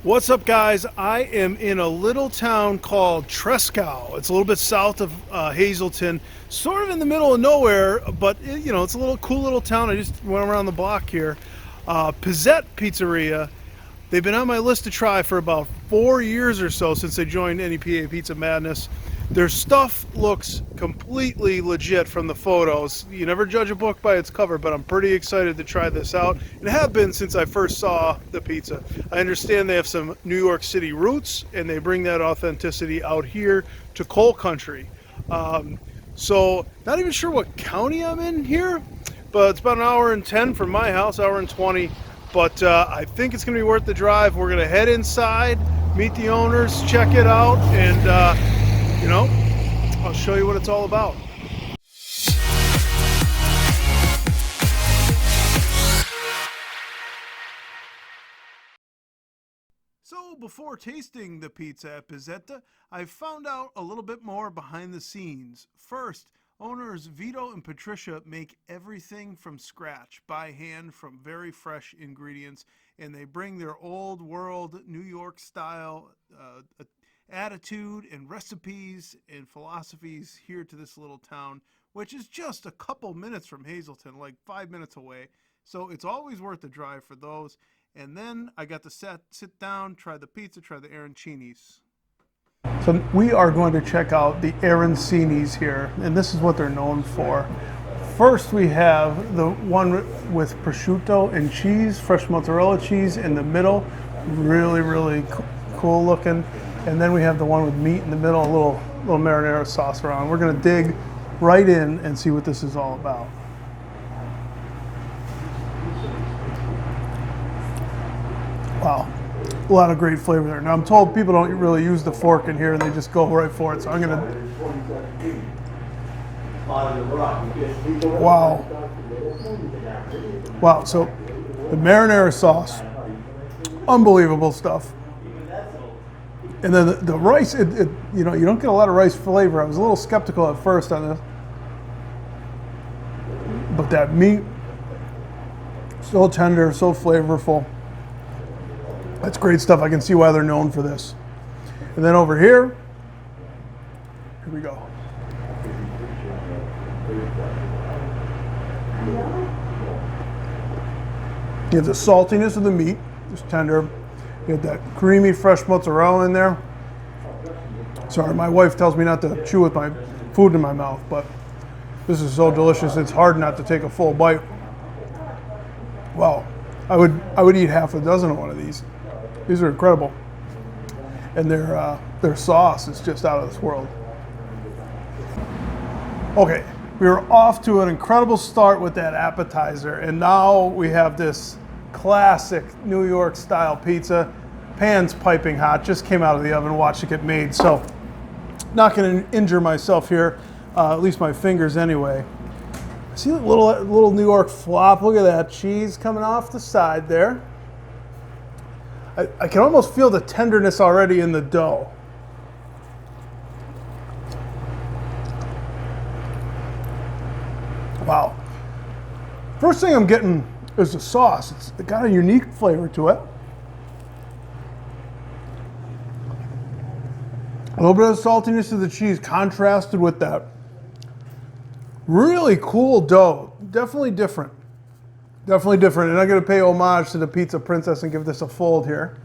What's up, guys? I am in a little town called Tresckow. It's a little bit south of Hazleton, sort of in the middle of nowhere, but you know, it's a little cool little town. I just went around the block here. Pizzette Pizzeria. They've been on my list to try for about 4 years or so since they joined NEPA Pizza Madness. Their stuff looks completely legit from the photos. You never judge a book by its cover, but I'm pretty excited to try this out, and have been since I first saw the pizza. I understand they have some New York City roots, and they bring that authenticity out here to coal country. So not even sure what county I'm in here, but it's about an hour and 10 from my house, hour and 20. But I think it's going to be worth the drive. We're going to head inside, meet the owners, check it out, and you know, I'll show you what it's all about. So before tasting the pizza at Pizzette, I found out a little bit more behind the scenes. First, owners Vito and Patricia make everything from scratch, by hand, from very fresh ingredients, and they bring their old world New York style attitude and recipes and philosophies here to this little town, which is just a couple minutes from Hazleton, like 5 minutes away. So it's always worth the drive for those. And then I got to sit down, try the pizza, try the arancinis. So we are going to check out the arancinis here, and this is what they're known for. First, we have the one with prosciutto and cheese, fresh mozzarella cheese in the middle, really cool looking. And then we have the one with meat in the middle, a little marinara sauce around. We're gonna dig right in and see what this is all about. Wow, a lot of great flavor there. Now I'm told people don't really use the fork in here and they just go right for it. So I'm gonna, wow, so the marinara sauce, unbelievable stuff. And then the rice, you know, you don't get a lot of rice flavor. I was a little skeptical at first on this. But that meat, so tender, so flavorful. That's great stuff. I can see why they're known for this. And then over here we go. You have the saltiness of the meat, just tender. You have that creamy, fresh mozzarella in there. Sorry, my wife tells me not to chew with my food in my mouth, but this is so delicious, it's hard not to take a full bite. Wow, I would eat half a dozen of one of these. These are incredible. And their sauce is just out of this world. Okay, we were off to an incredible start with that appetizer, and now we have this classic New York style pizza. Pan's piping hot, just came out of the oven, watched it get made. So not gonna injure myself here, at least my fingers anyway. See the little New York flop, look at that cheese coming off the side there. I can almost feel the tenderness already in the dough. Wow. First thing I'm getting is the sauce. It's got a unique flavor to it. A little bit of saltiness of the cheese contrasted with that really cool dough. Definitely different. Definitely different. And I'm going to pay homage to the pizza princess and give this a fold here.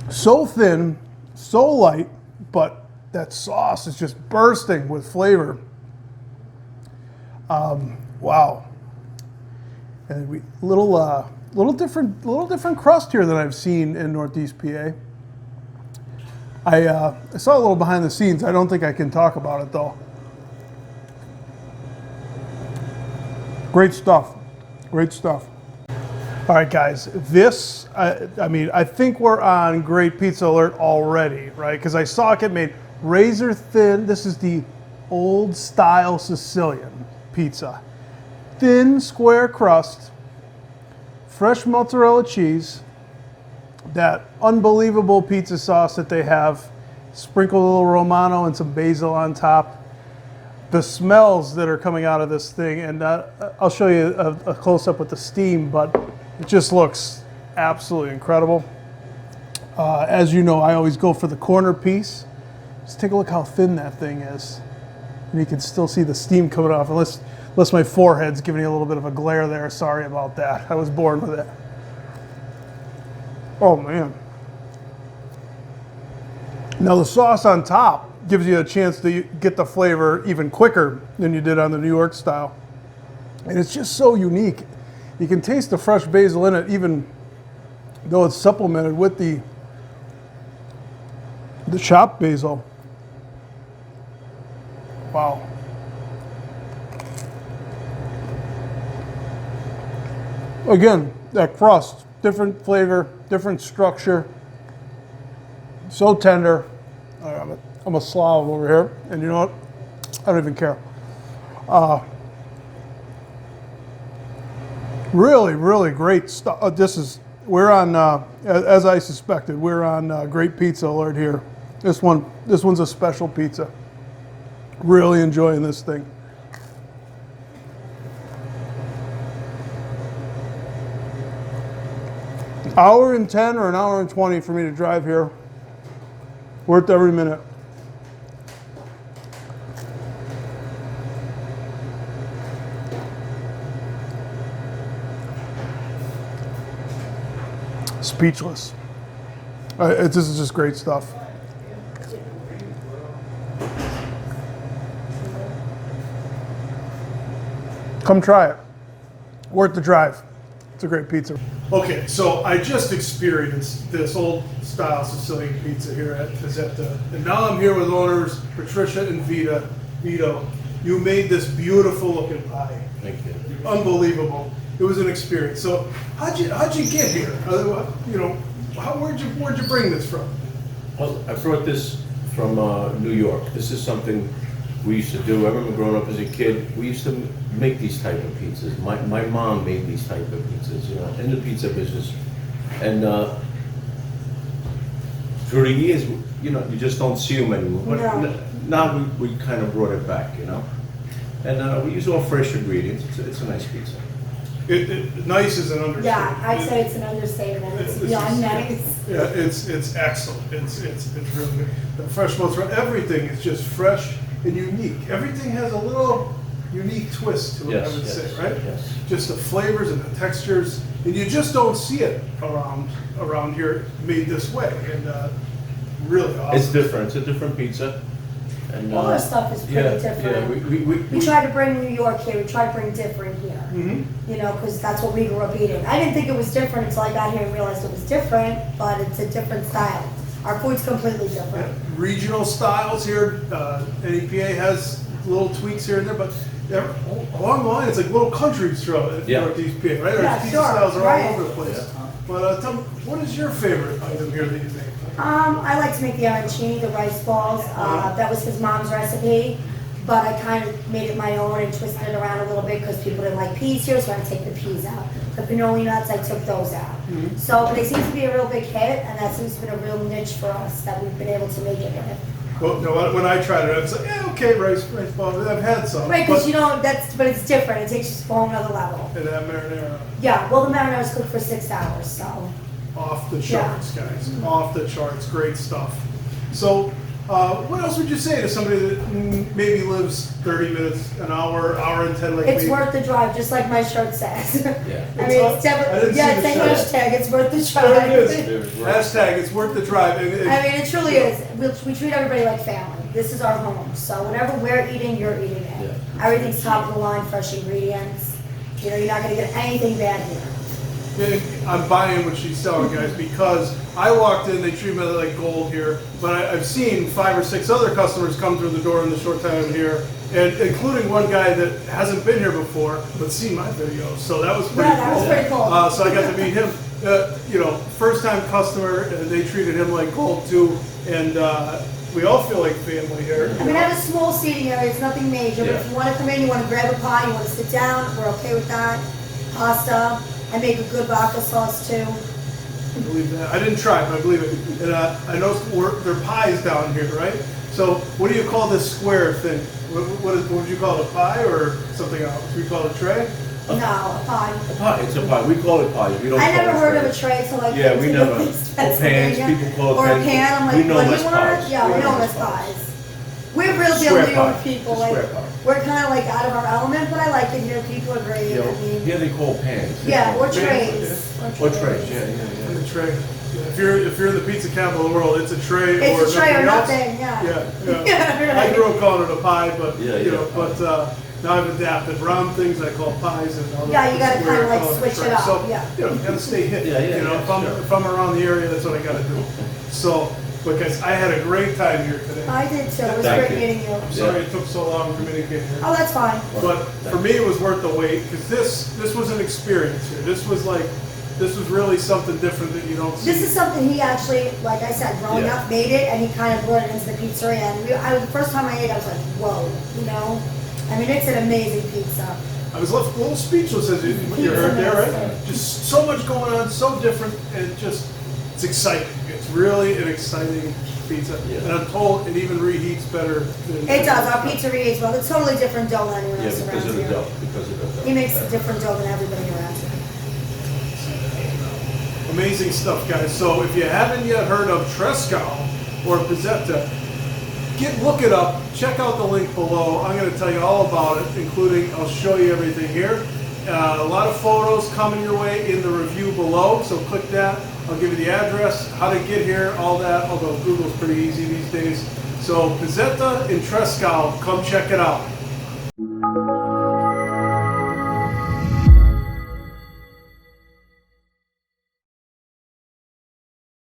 So thin, so light, but that sauce is just bursting with flavor. Wow. And little different crust here than I've seen in Northeast PA. I saw a little behind the scenes. I don't think I can talk about it though. Great stuff. Great stuff. All right, guys. This, I mean, I think we're on Great Pizza Alert already, right? Because I saw it get made razor thin. This is the old style Sicilian pizza. Thin square crust, fresh mozzarella cheese, that unbelievable pizza sauce that they have, sprinkle a little Romano and some basil on top. the smells that are coming out of this thing, and I'll show you a close-up with the steam, but it just looks absolutely incredible. As you know, I always go for the corner piece. Just take a look how thin that thing is. And you can still see the steam coming off, unless my forehead's giving you a little bit of a glare there. Sorry about that. I was born with it. Oh, man. Now the sauce on top gives you a chance to get the flavor even quicker than you did on the New York style. And it's just so unique. You can taste the fresh basil in it, even though it's supplemented with the chopped basil. Wow. Again, that crust, different flavor, different structure. So tender. I'm a slob over here, and you know what? I don't even care. Really, really great stuff. We're on, as I suspected, we're on Great Pizza Alert here. This one's a special pizza. Really enjoying this thing. Hour and 10 or an hour and 20 for me to drive here. Worth every minute. Speechless. This is just great stuff. Come try it. Worth the drive. It's a great pizza. Okay, so I just experienced this old style Sicilian pizza here at Pizzette, and now I'm here with owners Patricia and Vito. You made this beautiful looking pie. Thank you. Unbelievable. It was an experience. So how'd you get here? Where'd you bring this from? Well, I brought this from New York. This is something we used to do. I remember growing up as a kid, we used to make these type of pizzas. My mom made these type of pizzas, in the pizza business. And through the years, you just don't see them anymore. But now we kind of brought it back, And we use all fresh ingredients. It's a nice pizza. Nice is an understatement. Yeah, I'd say it's an understatement. It's beyond nice. Yeah, it's excellent. It's really good. The fresh mozzarella, everything is just fresh and unique. Everything has a little unique twist to it, Yes, I would yes, say, right? yes. Just the flavors and the textures, and you just don't see it around here made this way, and really awesome. It's different. It's a different pizza. And, All our stuff is pretty different. Yeah, We try to bring New York here. We try to bring different here. Mm-hmm. Because that's what we grew up eating. I didn't think it was different until I got here and realized it was different, but it's a different style. Our food's completely different. Regional styles here. NEPA has little tweaks here and there, but along the line, it's like little countries throughout Northeast PA, right? Yeah, Our pizza sure, styles are right. all over the place. Yeah. But tell me, what is your favorite item here that you make? I like to make the arancini, the rice balls. That was his mom's recipe, but I kind of made it my own and twisted it around a little bit because people didn't like peas here, so I had to take the peas out. The pinoli nuts, I took those out. Mm-hmm. So they seem to be a real big hit, and that seems to be a real niche for us that we've been able to make it with. Well, no, when I tried it, I was like, yeah, okay, rice balls. I've had some. Right, because but it's different. It takes you to a whole other level. And that marinara. Yeah, well, the marinara is cooked for 6 hours, so. Off the charts, guys. Off the charts. Great stuff. So, what else would you say to somebody that maybe lives 30 minutes, an hour and 10 like It's me? worth the drive, just like my shirt says. Yeah. I mean, it's definitely, it's a hashtag, it's worth the drive. There it is. Hashtag, it's worth the drive. I mean, it truly is. We treat everybody like family. This is our home, so whatever we're eating, you're eating it. Yeah. Everything's top of the line, fresh ingredients. You're not gonna get anything bad here. I'm buying what she's selling, guys, because I walked in, they treat me like gold here, but I've seen 5 or 6 other customers come through the door in the short time I'm here, and including one guy that hasn't been here before, but seen my videos, so that was pretty cool. That was pretty cool. So I got to meet him, first time customer, and they treated him like gold too, and we all feel like family here. I mean, I have a small seating area, it's nothing major, but if you wanna come in, you wanna grab a pie, you wanna sit down, we're okay with that. Pasta. I make a good vodka sauce too. I believe that. I didn't try, but I believe it. And I noticed their pies down here, right? So what do you call this square thing? What would you call it, a pie or something else? We call it a tray? No, a pie. A pie, it's a pie. We call it pies. We don't I call never it heard of trays. a tray till I Yeah, came we to never. Northeast Or pans, Pennsylvania. people call it Or a pans. pan, I'm We like, know what do them you as want? pies. Yeah, we We know know them as them as pies. We're real deal Square New pie. York people, It's a like, square pie. we're kind of like out of our element, but I like it here, people are great, You know, I mean, here they call pans. They yeah, call or it trays. Or trays, yeah, And yeah, the tray. Yeah, if you're in the pizza capital of the world, it's a tray or It's a tray or else. nothing, yeah. Yeah, yeah. Yeah, I right. grew up calling it a pie, but Yeah, you know, yeah. but now I've adapted. Round things I call pies, and all Yeah, you the gotta square kinda, like, I call it a switch tray. it up, So, yeah. you know, gotta stay hip. Yeah, yeah, You know, yeah, sure. if I'm around the area, that's what I gotta do. So, but guys, I had a great time here today. I did too, it was Thank great you. meeting you. I'm sorry it took so long for me to get here. Oh, that's fine. But for me, it was worth the wait, because this was an experience here. This was really something different that you don't see. This is something he actually, like I said, growing Yeah. up, made it, and he kind of brought it into the pizzeria. And the first time I ate, I was like, whoa, you know? I mean, it's an amazing pizza. I was left a little speechless as you Pizza heard there, right? master. Just so much going on, so different, and it's exciting. It's really an exciting pizza. Yeah. And I'm told it even reheats better than. It does, our pizzeria is well, it's totally different dough than anyone Yeah, else because around of the here. dough, because of the dough. He makes a different dough than everybody around here. Amazing stuff, guys. So if you haven't yet heard of Trescal or Pizzette, look it up. Check out the link below. I'm going to tell you all about it, including I'll show you everything here. A lot of photos coming your way in the review below, so click that. I'll give you the address, how to get here, all that. Although Google's pretty easy these days. So Pizzette in Trescal, come check it out.